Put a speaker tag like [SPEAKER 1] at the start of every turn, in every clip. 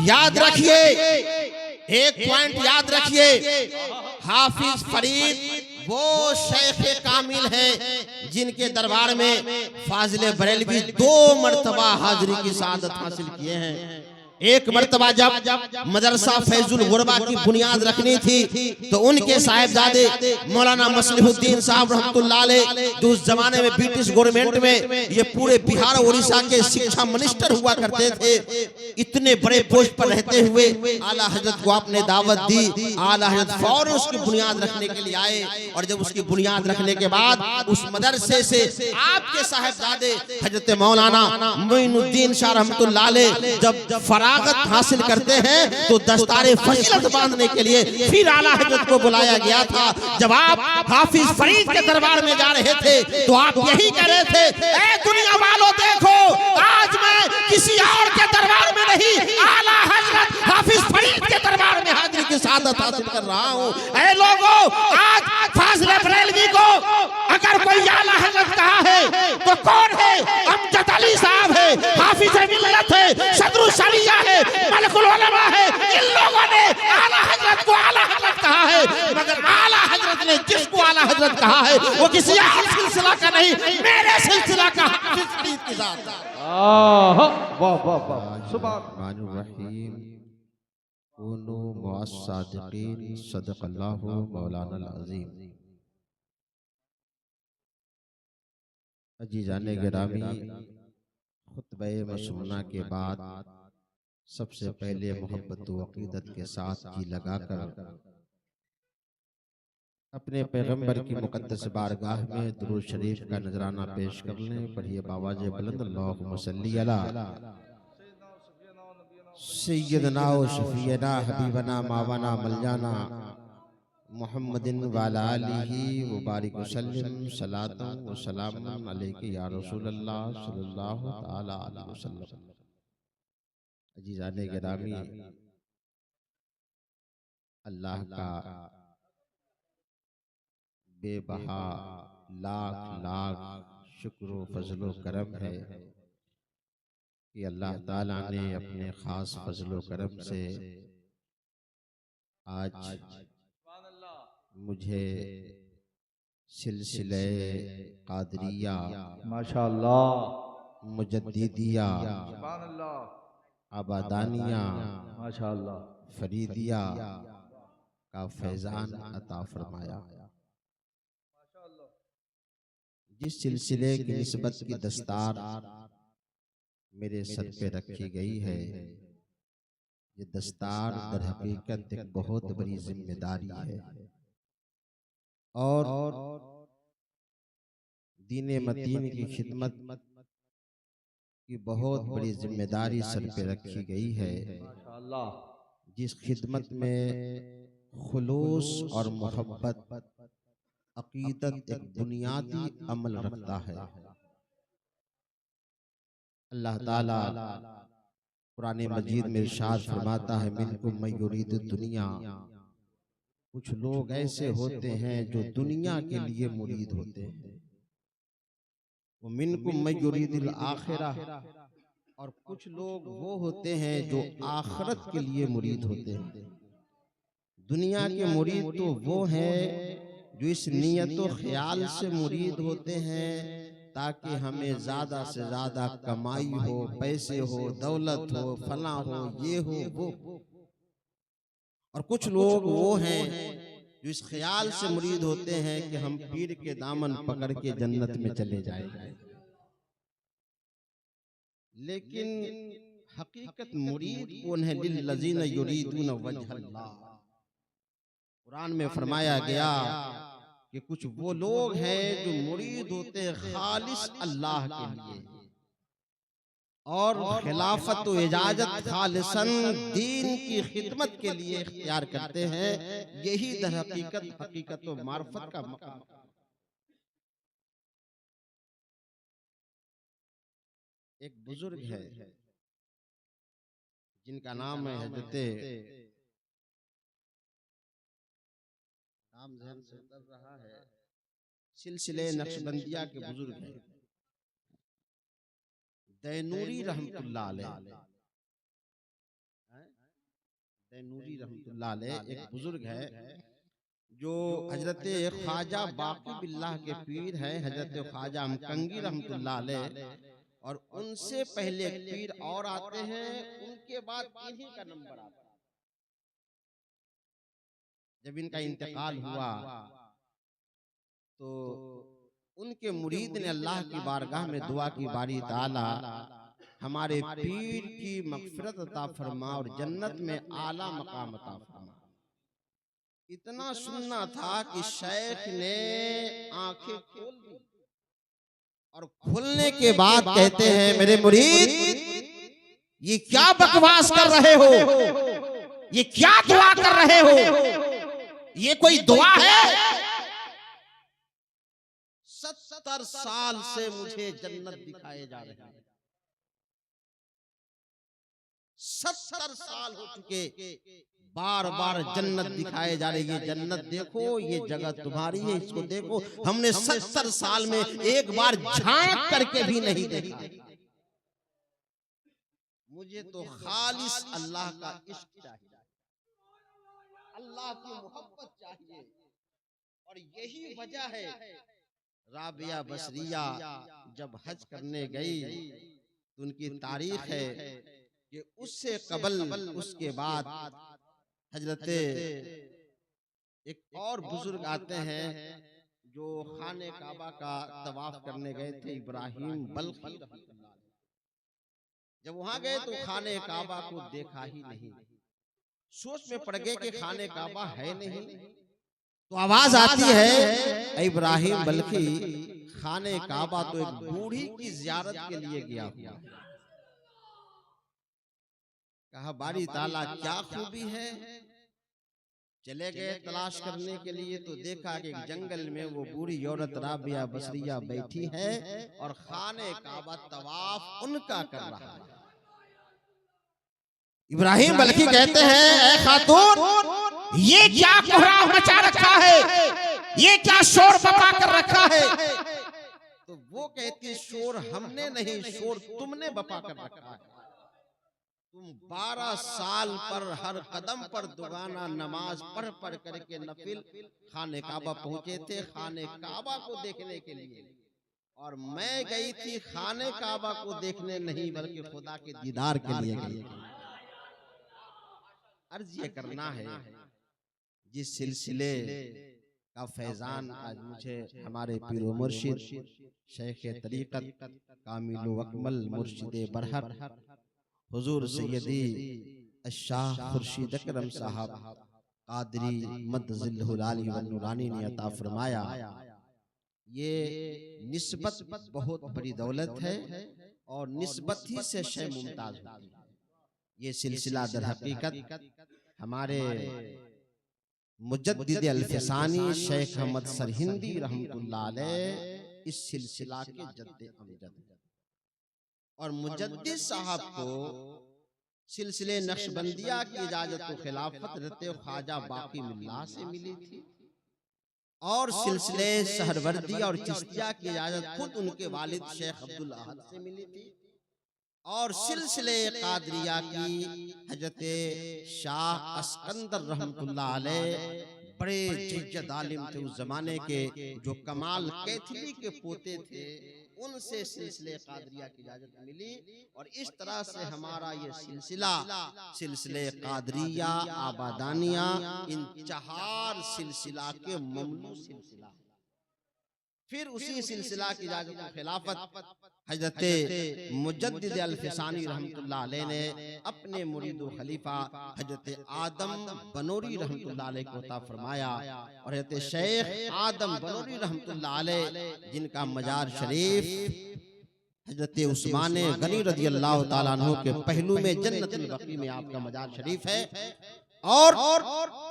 [SPEAKER 1] याद रखिए, एक पॉइंट याद रखिए, हाफिज फरीद वो शेख कामिल है जिनके दरबार में फाजिल बरेलवी 2 मर्तबा हाजिरी की सआदत हासिल किए हैं। एक मर्तबा जब मदरसा फैजुल गुरबा की बुनियाद रखनी थी तो उनके साहिबजादे मौलाना मसलिहुद्दीन साहब रहमतुल्लाह अलैह, जो उस जमाने में ब्रिटिश गवर्नमेंट में ये पूरे बिहार और उड़ीसा के शिक्षा मिनिस्टर हुआ करते थे, इतने बड़े पोस्ट पर रहते हुए आला हजरत को आपने दावत दी। आला हजरत फौरन उसकी बुनियाद रखने के लिए आए, और जब उसकी बुनियाद रखने के बाद उस मदरसे से आपके साहिबजादे हजरत मौलाना मोइनुद्दीन शाह रहमतुल्लाह अलैह जब फरागत हासिल करते हैं तो दस्तारे फजीलत बांधने के लिए फिर आला हजरत को बुलाया गया था। जब आप हाफिज फरीद के दरबार में जा रहे थे तो आप यही कह रहे थे, ए दुनिया वालों देखो, आज मैं किसी और के दरबार में नहीं, आला हजरत हाफिज फरीद के दरबार में हाजिरी की सआदत हासिल कर रहा हूँ। ऐ लोगों, आज फाजिल बरेलवी को अगर कोई आला हजरत कहा है तो कौन है? अमजद अली साहब है, हाफिज मिल्लत है, सदरुल शरिया है, मलकुल उलमा है। इन लोगों ने आला हजरत को आला हजरत कहा है, मगर आला हजरत ने जिसको आला हजरत कहा है वो किसी और सिलसिला का नहीं, मेरे सिलसिला का हाफिज फरीद की जात।
[SPEAKER 2] वाह वाह वाह, सुभान रहीम। कुनू मुअस्सादिकीन, सदक़ल्लाहु मौलाना अज़ीम। अजीज़ाने गिरामी, खुतबे मसूना के बाद सबसे पहले मोहब्बत व अक़ीदत के साथ जी लगाकर अपने पैगंबर की मुक़द्दस बारगाह में दुरूद शरीफ का नजराना पेश कर लें। पढ़िए बावाज़े बुलंद, अल्लाहुम्मा सल्ली अला सय्यदना व शफ़ीना हबीबना मावाना मलजाना मुहम्मदिन वाला आलिही व बारिक वसल्लम, सलातन व सलामुन अलैका या रसूलल्लाह सल्लल्लाहु तआला अलैहि वसल्लम। अजीज़ाने गिरामी, अल्लाह का बेबहा लाख लाख शुक्र व फजलो करम है कि अल्लाह ताला ने अपने खास फजलो करम से आज मुझे सिलसिले कादरिया,
[SPEAKER 3] माशाअल्लाह,
[SPEAKER 2] मुजद्दिदिया,
[SPEAKER 3] सुभानअल्लाह,
[SPEAKER 2] आबादानिया,
[SPEAKER 3] माशाअल्लाह,
[SPEAKER 2] फरीदिया का फैजान अता फरमाया। जिस सिलसिले की निस्बत की दस्तार मेरे सर पे रखी गई है, ये दस्तार दर हकीकत एक बहुत बड़ी जिम्मेदारी है और दीन मतीन की खिदमत की बहुत बड़ी जिम्मेदारी सर पे रखी गई है, जिस खिदमत में खुलूस और मोहब्बत अकीदत एक बुनियादी अमल रखता है। अल्लाह ताला कुरान मजीद में इरशाद फरमाता है, मिनकुम मन युरीदु दुनिया, कुछ लोग ऐसे होते हैं जो दुनिया के लिए मुरीद होते हैं, वो मिनकुम मन युरीदुल आखिरा, और कुछ लोग वो होते हैं जो आखिरत के लिए मुरीद होते हैं। दुनिया के मुरीद तो वो हैं जो इस नियत व ख्याल से मुरीद होते हैं ताकि हमें ज्यादा से ज्यादा कमाई हो, पैसे हो, दौलत हो, फला हो, ये हो वो। और कुछ लोग वो हैं जो इस ख्याल से मुरीद होते हैं कि हम पीर के दामन पकड़ के जन्नत में चले जाएंगे। लेकिन हकीकत मुरीद कौन है? लिल्लज़ीना युरीदून वजहल्लाह। कुरान में फरमाया गया कि कुछ वो लोग हैं जो मुरीद होते हैं खालिस अल्लाह के लिए, और खिलाफत व इजाजत खालिसन दीन की खिदमत के लिए इख्तियार करते हैं। यही दर हकीकत व मार्फत का मकाम। एक बुजुर्ग है जिनका नाम है हजरत, नाम ज़हन से उतर रहा है, सिलसिले नक्शबंदिया के बुजुर्ग हैं दैनूरी रहमतुल्लाह अलैह। तैनूरी रहमतुल्लाह अलैह एक बुजुर्ग है जो हजरत ख्वाजा बाकी बिल्लाह के पीर हैं, हजरत ख्वाजा अमकंगी रहमतुल्लाह अलैह, और उनसे पहले एक पीर और आते हैं, उनके बाद इन्हीं का नंबर आता है। जब इनका इंतकाल हुआ तो उनके मुरीद ने अल्लाह की बारगाह में दुआ की बारी डाला, हमारे पीर की मगफिरत अता फरमा और जन्नत में आला मकाम अता फरमा। इतना सुनना था कि शेख ने आंखें खोल दी और खुलने के बाद कहते हैं, मेरे मुरीद ये क्या बकवास कर रहे हो, ये क्या दुआ कर रहे हो, ये कोई दुआ है? 70 साल से मुझे जन्नत दिखाए जा रहे हैं, 70 साल हो चुके, बार बार जन्नत दिखाए जा रही है, जन्नत देखो, ये जगह तुम्हारी है, इसको देखो। हमने 70 साल में एक बार झांक करके भी नहीं देखा। मुझे तो खालिस अल्लाह का इश्क चाहिए, अल्लाह की मोहब्बत चाहिए। और यही वजह है राबिया बसरिया जब हज करने गई तो उनकी तारीख है कि उससे कबल उसके बाद हजरत एक और बुजुर्ग आते हैं जो खाने काबा का तवाफ करने गए थे, इब्राहिम बल्खी। जब वहां गए तो खाने काबा को देखा ही नहीं, सोच में पड़ गए कि खाने काबा है नहीं, तो आवाज आती है, इब्राहिम बल्खी खाने काबा तो एक बूढ़ी की जियारत के लिए गया हुआ। कहा बारी ताला क्या खूबी है। चले गए तलाश करने के लिए तो देखा कि जंगल में वो बूढ़ी औरत राबिया बसरिया बैठी है और खाने काबा तवाफ उनका कर रहा है। इब्राहिम बल्खी कहते हैं, ऐ खातून ये क्या कोहराम मचा रखा है, ये क्या शोर बपा कर रखा है। तो वो कहती शोर हमने नहीं, शोर तुमने बपा कर रखा है। तुम 12 साल पर हर कदम पर दुगाना नमाज पढ़ पढ़ करके नफिल खाने काबा पहुंचे थे, खाने काबा को देखने के लिए। और मैं गई थी खाने काबा को देखने नहीं बल्कि खुदा के दीदार के लिए गई थी। अर्ज ये करना है, जिस सिलसिले का फैजान आज मुझे हमारे पीरो मुर्शिद शेख तरीक़त कामिल अकमल मुर्शिद बरहक हुजूर सैयदी अशाह खुर्शीद अकरम साहब कादरी मद्दज़िल्लहुल आली व नूरानी ने अता फरमाया, ये निस्बत बहुत बड़ी दौलत है और निस्बत ही से शय मुमताज होती है। ये सिलसिला दर हकीकत हमारे मुजद्दिद अल-फ़सानी शेख अहमद सरहिंदी रहमतुल्लाह अलैह इस सिलसिला के जद्दे अमजद और मुजद्दिद साहब को सिलसिले नक्शबंदिया की इजाजत व खिलाफत रहते ख्वाजा बाकी मिल्ला से मिली थी और सिलसिले सहरवर्दी और चिश्तिया की इजाजत खुद उनके वालिद शेख अब्दुल अहद से मिली थी और सिलसिले कादरिया की हजरत शाह अस्कंदर रहमतुल्लाह अलैह बड़े जय्यद आलिम थे उस जमाने के, जो कमाल कैथली के पोते थे, उनसे सिलसिले कादरिया की इजाजत मिली। और इस तरह से हमारा ये सिलसिला सिलसिले कादरिया आबादानिया इन 4 सिलसिला के ममलू सिलसिला। फिर उसी सिलसिला की इजाजत और खिलाफत हजरत मुजद्दिद अल-फ़सानी रहमतुल्लाह अलैह ने अपने मुरीद व खलीफा हजरत आदम बनोरी रहमतुल्लाह अलैह को अता फरमाया। और हजरत शेख आदम बनोरी रहमतुल्लाह अलैह जिनका मजार शरीफ हजरत उस्मान गनी रज़ी अल्लाह ताला अन्हु के पहलू में जन्नतुल बकी में आपका मजार शरीफ है। और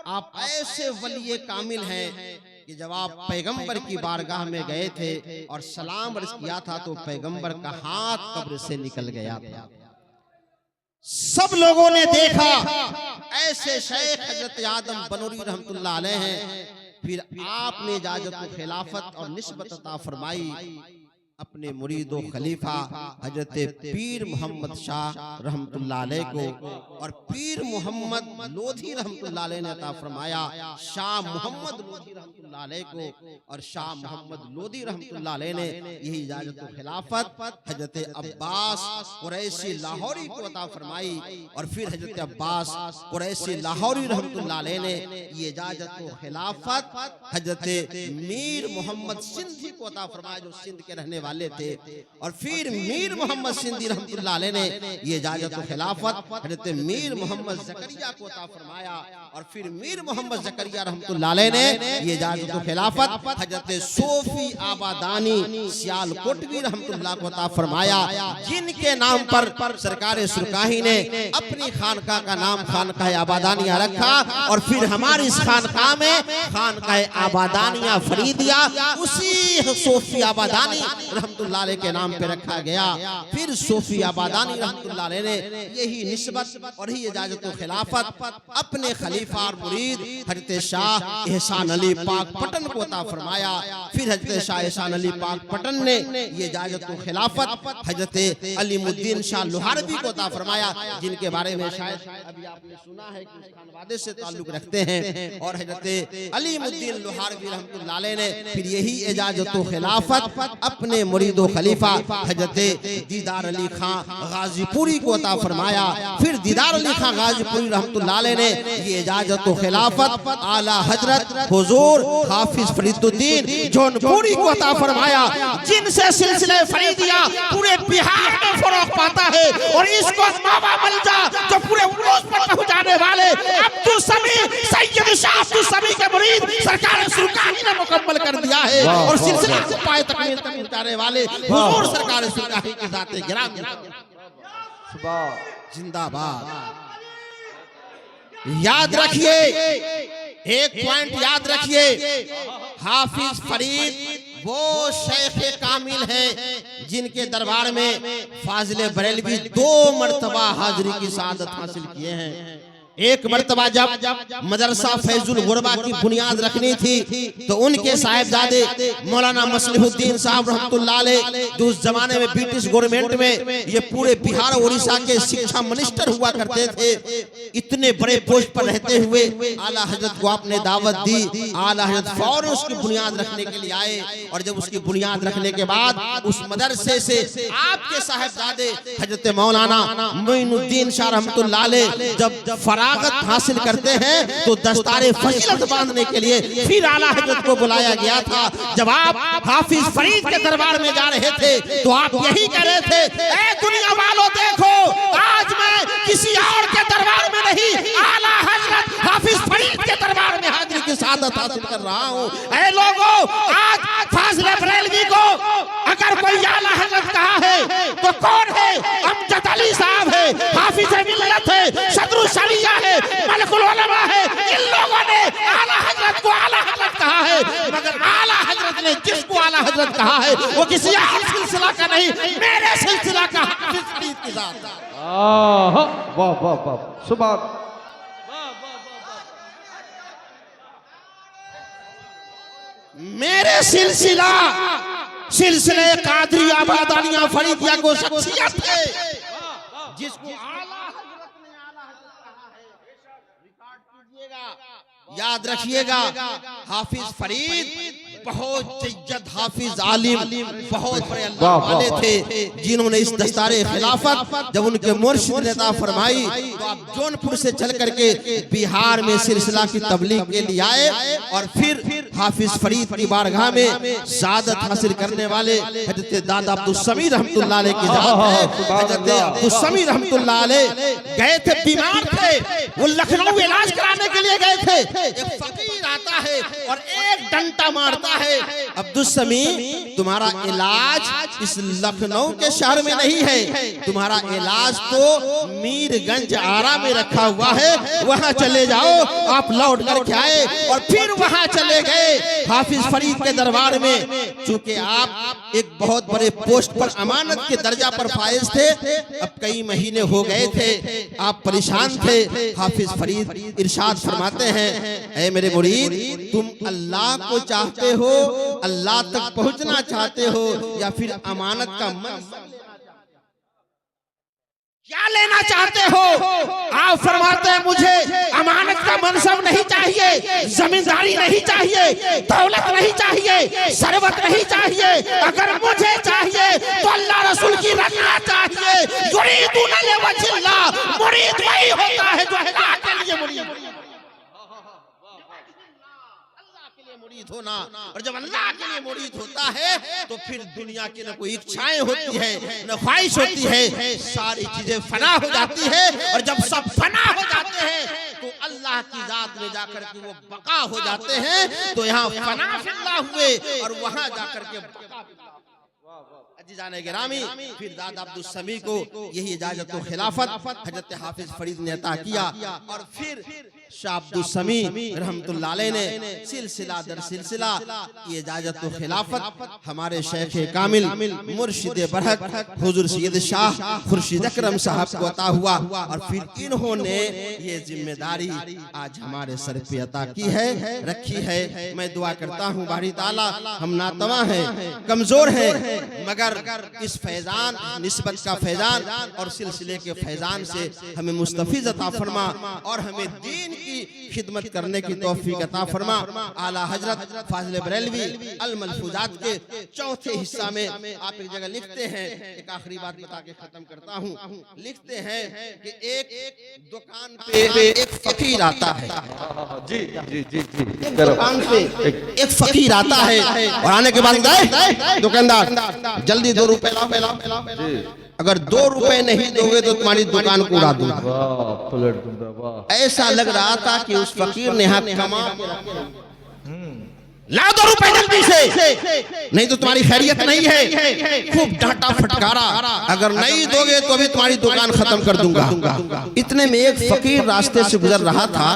[SPEAKER 2] आप ऐसे वली कामिल हैं कि जब आप पैगंबर की बारगाह में गए थे और सलाम अर्ज किया था तो पैगंबर का हाथ कब्र से निकल गया था। सब लोगों ने देखा ऐसे शेख हजरत आदम बनोरी रहमतुल्लाह अलैह हैं। फिर आपने इजाजत व खिलाफत और निस्बत अता फरमाई अपने मुरीदो खलीफा हजरत पीर मोहम्मद शाह रहमतुल्लाह अलैह को और पीर मोहम्मद लोधी रहमतुल्लाह अलैह ने अता फरमाया शाह मोहम्मद लोधी रहमतुल्लाह अलैह को और शाह मोहम्मद लोधी रहमतुल्लाह अलैह ने यही इजाजत व खिलाफत हजरत अब्बास कुरैशी लाहौरी को अता फरमाई और फिर हजरत अब्बास कुरैशी लाहौरी रहमतुल्लाह अलैह ने ये इजाजत व खिलाफत हजरत मीर मोहम्मद सिंधी को अता फरमाया जो सिंध के रहने वाले थे और फिर मीर मोहम्मद सिंधी रहमतुल्लाह अलैह ने ये इजाजत व खिलाफत हजरत मीर मोहम्मद जकरिया को अता फरमाया और फिर मीर मोहम्मद जकरिया रहमतुल्लाह अलैह ने ये इजाजत व खिलाफत हजरत सोफी आबादानी सियालकोटवी रहमतुल्लाह को अता फरमाया जिनके नाम पर सरकार सुरकाही ने अपनी खानका का नाम खानकाह आबादानिया रखा और फिर हमारी इस खानका में खानकाह आबादानिया फरीदिया उसी सोफी आबादानी रहमतुल्लाह अलैह के नाम पे रखा गया। फिर सोफी आबादानी रहमतुल्लाह अलैह ने यही निस्बत और ही इजाजत व खिलाफत अपने खलीफा और मुरीद हजरत शाह एहसान अली पाक पटन को अता फरमाया। फिर हजरत शाह एहसान अली पाक पटन ने ये इजाजत व खिलाफत हजरत अलीमुद्दीन शाह लोहारवी को अता फरमाया जिनके बारे में शायद अभी आपने सुना है कि उस खानवादे से ताल्लुक रखते हैं और हजरत अलीमुद्दीन लोहारवी रहमतुल्लाह अलैह ने फिर यही इजाजत व खिलाफत अपने मुरीदो खलीफा हजरत दीदार अली खां गाजीपुरी को अता फरमाया। फिर दीदार अली खां गाजीपुरी रहमतुल्लाह अलैह ने ये इजाजत व खिलाफत आला हजरत हुजूर हाफिज फरीदुद्दीन जौनपुरी को अता फरमाया जिनसे सिलसिले फरीदिया पूरे बिहार में फरोग पाता है और इसको मावा मलजा जो पूरे उरूज पर पहुंचाने वाले अब्दुल समी सैयद शाह अब्दुल समी के मुरीद सरकार सुरकानी ने मुकम्मल कर दिया है और सिलसिला को पाए तकमील तक पहुंचाने वाले हुजूर सरकार सुरकानी की ज़ात गिरामी जिंदाबाद। याद रखिए एक पॉइंट याद रखिए हाफिज फरीद वो शेख कामिल है जिनके दरबार में फाजिल बरेलवी 2 मर्तबा हाजिरी की सआदत हासिल किए हैं। एक मर्तबा जब मदरसा फैजुल गुरबा की बुनियाद रखनी थी तो उनके साहिबजादे मौलाना मसलिहुद्दीन साहब रहमतुल्लाह अलैह जो उस जमाने में ब्रिटिश गवर्नमेंट में ये पूरे बिहार और उड़ीसा के शिक्षा मिनिस्टर हुआ करते थे, इतने बड़े पोस्ट पर रहते हुए आला हजरत को आपने दावत दी। आला हजरत फौरन उसकी बुनियाद रखने के लिए आए और जब उसकी बुनियाद रखने के बाद उस मदरसे से आपके साहिबजादे हजरत मौलाना मोइनुद्दीन शाह रहमतुल्लाह अलैह जब फरागत हासिल करते हैं तो दस्तारे फजीलत बांधने के लिए फिर आला हजरत को बुलाया गया था। जब आप हाफिज फरीद के दरबार में जा रहे थे तो आप यही कह रहे थे, ए दुनिया वालों देखो आज मैं किसी और के दरबार में नहीं आला हजरत हाफिज फरीद के दरबार में हाजिरी की सआदत हासिल कर रहा हूँ। ऐ लोगों आज फाजिल बरेलवी को अगर कोई आला हजरत कहा है तो कौन है? अमजद अली साहब है, हाफिज मिल्लत है, सदरुल शरिया है, मलकुल उलमा है। इन लोगों ने आला हजरत को आला हजरत कहा है, मगर आला हजरत ने जिसको आला हजरत कहा है वो किसी और सिलसिला का नहीं, मेरे सिलसिला का हाफिज फरीद की जात।
[SPEAKER 3] वाह वाह वाह सुभान
[SPEAKER 2] मेरे सिलसिले कादरी आबादानिया फरीदिया को शख्सियत है जिसको आला हजरत ने आला हजरत कहा है। रिकॉर्ड कीजिएगा, याद रखिएगा हाफिज फरीद बहुत जज्जद हाफिज आलिम बहुत बड़े अल्लाह वाले थे जिन्होंने इस दस्तारे खिलाफत जब उनके मुर्शिद ने अता फरमाई तो आप जौनपुर से चल करके बिहार में सिलसिला की तबलीग के लिए आए और फिर हाफिज फरीद की बारगाह में सआदत हासिल करने वाले हजरत दादा अब्दुल समी रहमतुल्लाह अलैह की जात है। हजरत अब्दुल समी रहमतुल्लाह अलैह गए थे, बीमार थे, वो लखनऊ इलाज कराने के लिए गए थे। एक फकीर आता है और एक डंडा मारता है, अब्दुल समी तुम्हारा इलाज इस लखनऊ के शहर में नहीं है, तुम्हारा इलाज तो मीरगंज आरा में रखा हुआ है, वहां चले जाओ। आप लौट करके आए और फिर वहां चले गए हाफिज फरीद के दरबार में। चूंकि आप एक बहुत बड़े पोस्ट पर अमानत के दर्जा पर फाइज थे, अब कई महीने हो गए थे, आप परेशान थे। हाफिज फरीद इरशाद फरमाते हैं, ऐ मेरे मुरीद तुम अल्लाह को चाहते हो हो, अल्लाह तक पहुंचना चाहते हो, या फिर अमानत का मनसब
[SPEAKER 1] क्या लेना चाहते हो? आप फरमाते हैं मुझे अमानत का मनसब नहीं चाहिए, जमींदारी नहीं चाहिए, दौलत नहीं चाहिए, सरवत नहीं चाहिए। अगर मुझे चाहिए तो अल्लाह रसूल की रजा चाहिए। युरीदूना लिवज्हिल्लाह, मुरीद वही होता है जो अल्लाह के लिए मुरीद मुरीद होना। और जब अल्लाह के लिए मुरीद होता है तो फिर दुनिया की न कोई इच्छाएं होती है, न ख्वाहिश होती है, सारी चीजें फना हो जाती है। और जब सब फना हो जाते हैं तो अल्लाह की जात में जाकर के वो बका हो जाते हैं। तो यहाँ फना फिल्लाह हुए और वहां जाकर के बका। जाने गिरामी, फिर दादा अब्दुल समी को यही इजाजत व खिलाफत हजरत हाफिज फरीद ने अता किया। और फिर शाह अब्दुल समी रहमतुल्लाह अलैह ने सिलसिला दर सिलसिला ये इजाजत व खिलाफत हमारे शेख कामिल मुर्शिद बरहक हुजूर सैयद शाह खुर्शीद अकरम साहब को अता हुआ। और फिर इन्होंने ये जिम्मेदारी आज हमारे सर पे अता की है, रखी है। मैं दुआ करता हूँ बारी ताला, हम नातवा हैं, कमजोर हैं, मगर इस फैजान, निस्बत का फैजान और सिलसिले के फैजान से हमें मुस्तफीज अता फरमा और हमें दीन की खिदमत करने की तौफीक अता फरमा। आला हजरत फाजिल बरेलवी अल मलफूजात के चौथे हिस्सा में आप एक जगह लिखते हैं, एक आखिरी बात बता के खत्म करता हूँ, लिखते हैं कि एक दुकान पे एक फकीर आता है।
[SPEAKER 3] जी जी जी जी,
[SPEAKER 2] दुकान पे एक फकीर आता है और आने के बाद दुकानदार जल्दी 2 रुपए लाओ। अगर 2 रुपए नहीं दोगे तो तुम्हारी दुकान को उड़ा दूंगा।
[SPEAKER 3] पलट दूंगा। वाह,
[SPEAKER 2] ऐसा लग रहा था कि उस फकीर ने हाथ कमा
[SPEAKER 1] ला 2 रुपए जल्दी से,
[SPEAKER 2] नहीं तो तुम्हारी खैरियत नहीं है। खूब डांटा फटकारा, अगर नहीं दोगे तो भी तुम्हारी दुकान खत्म कर दूंगा। इतने में एक फकीर रास्ते से गुजर रहा था।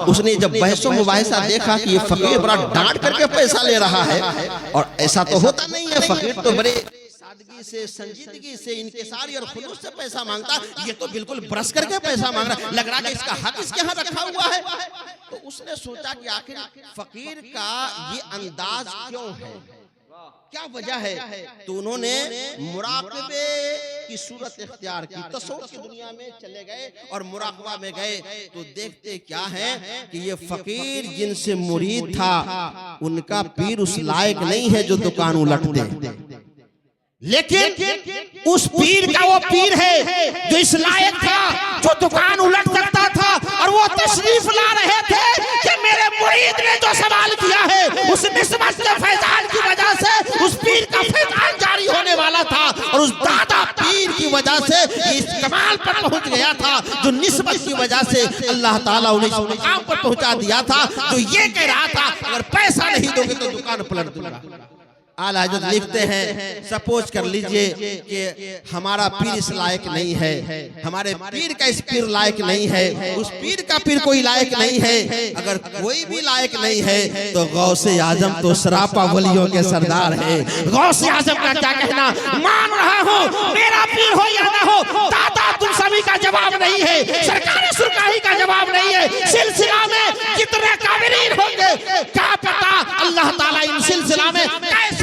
[SPEAKER 2] उसने जब बहसो मुबाहिसा देखा कि ये फकीर बड़ा डांट करके पैसा ले रहा है, और ऐसा तो होता नहीं है, फकीर तो बड़े सादगी से, संजीदगी से, इंकिसारी और खुलूस से पैसा मांगता, ये तो बिल्कुल बरस करके पैसा मांग रहा। लग रहा कि इसका हक इसके यहाँ रखा हुआ है। तो उसने सोचा कि आखिर फकीर का ये अंदाज क्यों है, क्या वजह है। तो उन्होंने मुराकबे की सूरत इख्तियार की, तसव्वुफ की दुनिया में चले गए और मुराकबा में गए। तो देखते क्या है कि ये फकीर जिनसे मुरीद था उनका पीर उस लायक नहीं है जो दुकान उलट दे,
[SPEAKER 1] लेकिन उस पीर का वो पीर है जो इस लायक था जो दुकान उलट सकता था। और वो तशरीफ ला रहे थे कि मेरे मुरीद ने जो सवाल किया है उस निस्बत के फैजान की वजह से उस पीर का फैजान जारी होने वाला था। और उस दादा पीर की वजह से इस कमाल पर पहुंच गया था जो निस्बत की वजह से अल्लाह ताला उन्हें इस मुकाम पर पहुंचा दिया था। जो ये कह रहा था अगर पैसा नहीं दोगे तो दुकान पलट दूंगा।
[SPEAKER 2] आला हजरत लिखते हैं, सपोज कर लीजिए कि हमारा पीर इस लायक नहीं है, हमारे पीर का इस पीर लायक नहीं है, उस पीर का पीर कोई लायक नहीं है। अगर कोई भी लायक नहीं है तो गौसे आजम तो सरापा वलियों के सरदार है।
[SPEAKER 1] गौसे आजम का क्या कहना, मान रहा हूँ मेरा पीर हो या ना हो, दादा तुम सभी का जवाब नहीं है, सरकार सुरकाही का जवाब नहीं है। सिलसिला में कितने काबिरीन होंगे क्या पता, अल्लाह ताला इन सिलसिला में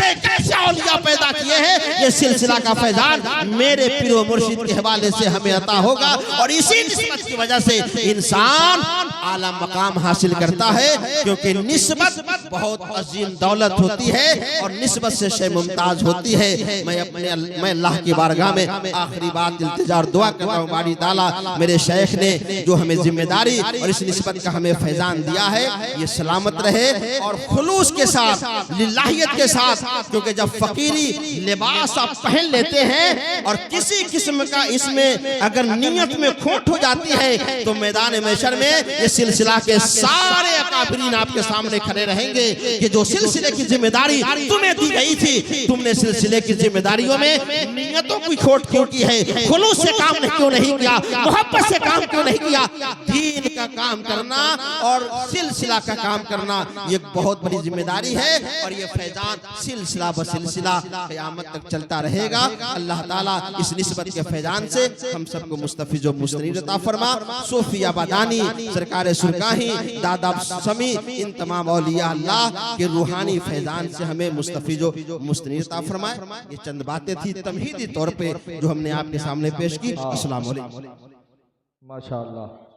[SPEAKER 1] कैसे औलिया पैदा किए हैं। ये सिलसिला का फैजान मेरे पीरो मुर्शिद के हवाले से हमें अता होगा। और इसी निस्बत की वजह से इंसान आला मकाम हासिल करता है, क्योंकि निस्बत बहुत अजीम दौलत होती है और निस्बत से शे मुमताज होती है। मैं अल्लाह की बारगाह में आखिरी बात इल्तिजा और दुआ कर रहा हूँ, बारी ताला मेरे शेख ने जो हमें जिम्मेदारी और इस निस्बत का हमें फैजान दिया है, ये सलामत रहे और खुलूस के साथ, लिल्लाहियत के साथ। क्योंकि जब फकीरी लिबास आप पहन लेते हैं और किसी किस्म का इसमें अगर नियत में खोट हो जाती है तो मैदान महशर में ये सिलसिला के सारे अकाबरीन आपके सामने खड़े रहेंगे कि जो सिलसिले की जिम्मेदारी तुम्हें दी गई थी, तुमने सिलसिले की जिम्मेदारियों में नियतों की खोट क्यों की है, खुलूस से काम क्यों नहीं किया, मोहब्बत से काम क्यों नहीं किया। दीन का काम करना और सिलसिला का काम करना ये बहुत बड़ी जिम्मेदारी है। और ये फैजान सिलसिला ब सिलसिला क़यामत तक चलता रहेगा। अल्लाह ताला इस निस्बत के फैजान से हम सबको मुस्तफिज व मुस्तनीर अता फरमा। सूफिया बादानी, सरकार सुरकाही, दादा समी, इन तमाम औलिया अल्लाह के रूहानी फैजान से हमें मुस्तफिज व मुस्तनीर अता फरमाए। ये चंद बातें थी तमहीदी तौर पे जो हमने आपके सामने पेश की। अस्सलाम वालेकुम।
[SPEAKER 3] माशाअल्लाह।